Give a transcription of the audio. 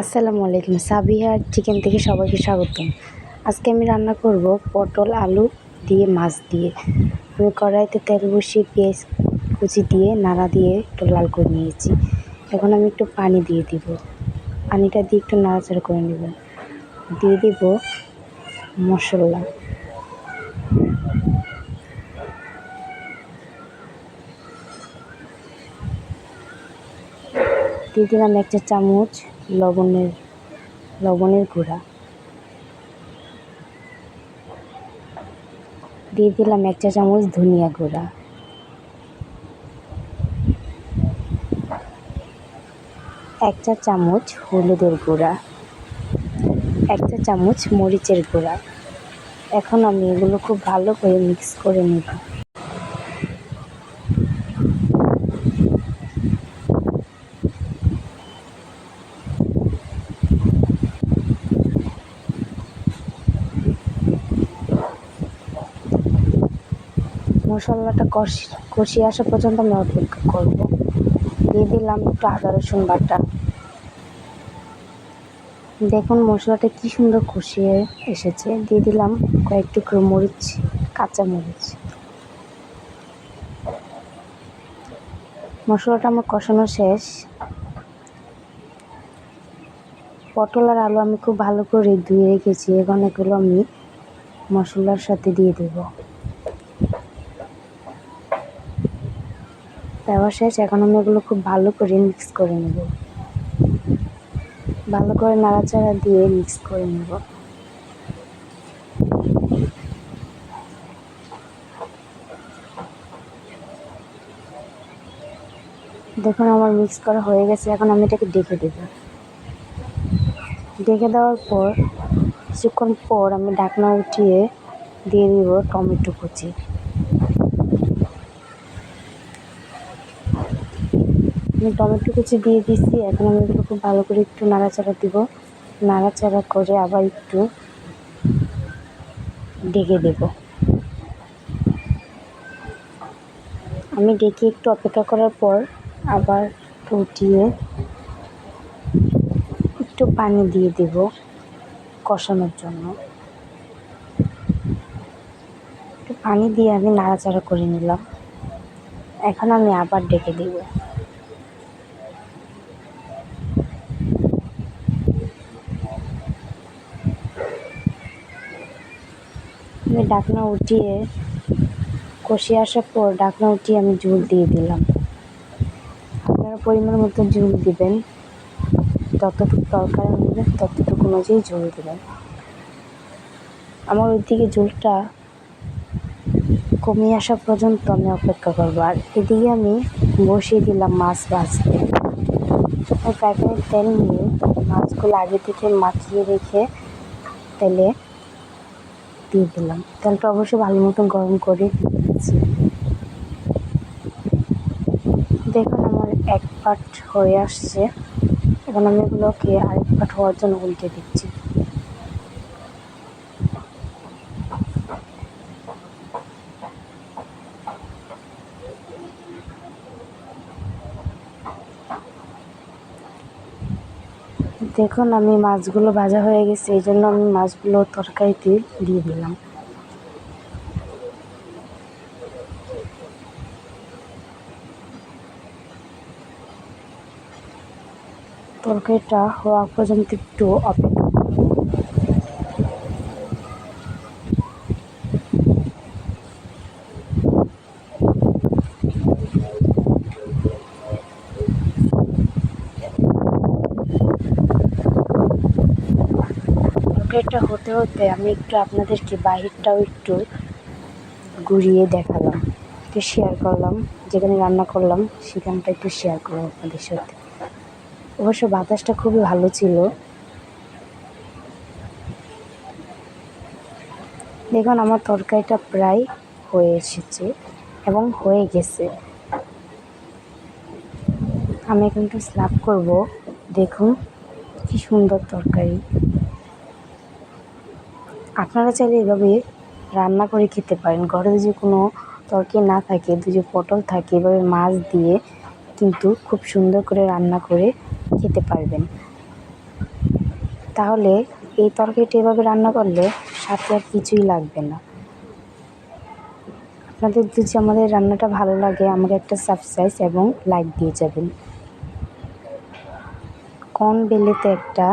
আসসালামু আলাইকুম। সাবিহা চিকেন থেকে সবাইকে স্বাগতম। আজকে আমি রান্না করব পটল আলু দিয়ে মাছ দিয়ে। আমি কড়াইতে তেল বসিয়ে পেঁয়াজ কুচি দিয়ে নাড়া দিয়ে একটু লাল করে নিয়েছি। এখন আমি একটু পানি দিয়ে দিব। পানিটা দিয়ে একটু নাড়াচাড়া করে নেব। দিয়ে দিব মশলা। দিয়ে দিলাম 1 চা চামচ লবণের গুঁড়া। দিয়ে দিলাম 1 চা চামচ ধনিয়া গুঁড়া। 1 চা চামচ হলুদের গুঁড়া, 1 চা চামচ মরিচের গুঁড়া। এখন আমি এগুলো খুব ভালো করে মিক্স করে নেব। মশলাটা কষিয়ে আসা পর্যন্ত আমি অপেক্ষা করব। দিয়ে দিলাম একটু আদা রসুন বাটা। দেখুন মশলাটা কি সুন্দর কষিয়ে এসেছে। দিয়ে দিলাম কয়েক টুকরো মরিচ, কাঁচা মরিচ। মশলাটা আমার কষানো শেষ। পটল আর আলু আমি খুব ভালো করে ধুয়ে রেখেছি। এখন এগুলো আমি মশলার সাথে দিয়ে দেব। দেওয়া শেষ। এখন আমি এগুলো খুব ভালো করে মিক্স করে নেব। ভালো করে নাড়াচাড়া দিয়ে মিক্স করে নেব। দেখুন আমার মিক্স করা হয়ে গেছে। এখন আমি এটাকে ঢেকে দেব। ঢেকে দেওয়ার পর কিছুক্ষণ পর আমি ঢাকনা উঠিয়ে দিয়ে দিব টমেটো কুচি। আমি টমেটো কুচি দিয়ে দিচ্ছি। এখন আমি এগুলো খুব ভালো করে একটু নাড়াচাড়া দিব। নাড়াচাড়া করে আবার একটু ঢেকে দেব। আমি ঢেকে একটু অপেক্ষা করার পর আবার উঠিয়ে একটু পানি দিয়ে দেব কষানোর জন্য। একটু পানি দিয়ে আমি নাড়াচাড়া করে নিলাম। এখন আমি আবার ঢেকে দেব। আমি ঢাকনা উঠিয়ে কষিয়ে আসার পর ঢাকনা উঠিয়ে আমি ঝোল দিয়ে দিলাম। আপনারা পরিমাণ মতো ঝোল দিবেন। যতটুকু তরকারি নেবেন ততটুকু অনুযায়ী ঝোল দেবেন। আমার ওইদিকে ঝোলটা কমিয়ে আসা পর্যন্ত আমি অপেক্ষা করবো। আর এদিকে আমি বসিয়ে দিলাম মাছ ভাজতে। ওই প্যাকেটে তেল নিয়ে মাছগুলো আগে থেকে মাখিয়ে রেখে তেলে দিয়ে দিলাম। তেলটা অবশ্যই ভালো মতো গরম করে দিয়েছি। দেখুন আমার এক পাট হয়ে আসছে। এখন আমি এগুলোকে আরেক পাট হওয়ার জন্য উল্টে দিচ্ছি। দেখুন আমি মাছগুলো ভাজা হয়ে গেছে, এই জন্য আমি মাছগুলো তরকারিতে দিয়ে দিলাম। তরকারিটা হওয়া পর্যন্ত একটু অপেক্ষা করব। তরকারিটা হতে হতে আমি একটু আপনাদেরকে বাহিরটাও একটু ঘুরিয়ে দেখালাম, একটু শেয়ার করলাম। যেখানে রান্না করলাম সেখানটা একটু শেয়ার করলাম আপনাদের সাথে। অবশ্য বাতাসটা খুবই ভালো ছিল। দেখুন আমার তরকারিটা প্রায় হয়ে এসেছে এবং হয়ে গেছে। আমি এখন একটু সার্ভ করব। দেখুন কি সুন্দর তরকারি। আপনারা চাইলে এভাবে রান্না করে খেতে পারেন। ঘরে যদি কোনো তরকারি না থাকে, যদি পটল থাকে, এভাবে মাছ দিয়ে কিন্তু খুব সুন্দর করে রান্না করে খেতে পারবেন। তাহলে এই তরকারিটা এভাবে রান্না করলে সাথে আর কিছুই লাগবে না। আপনাদের যদি আমাদের রান্নাটা ভালো লাগে আমাকে একটা সাবস্ক্রাইব এবং লাইক দিয়ে যাবেন। কোন বেলেতে একটা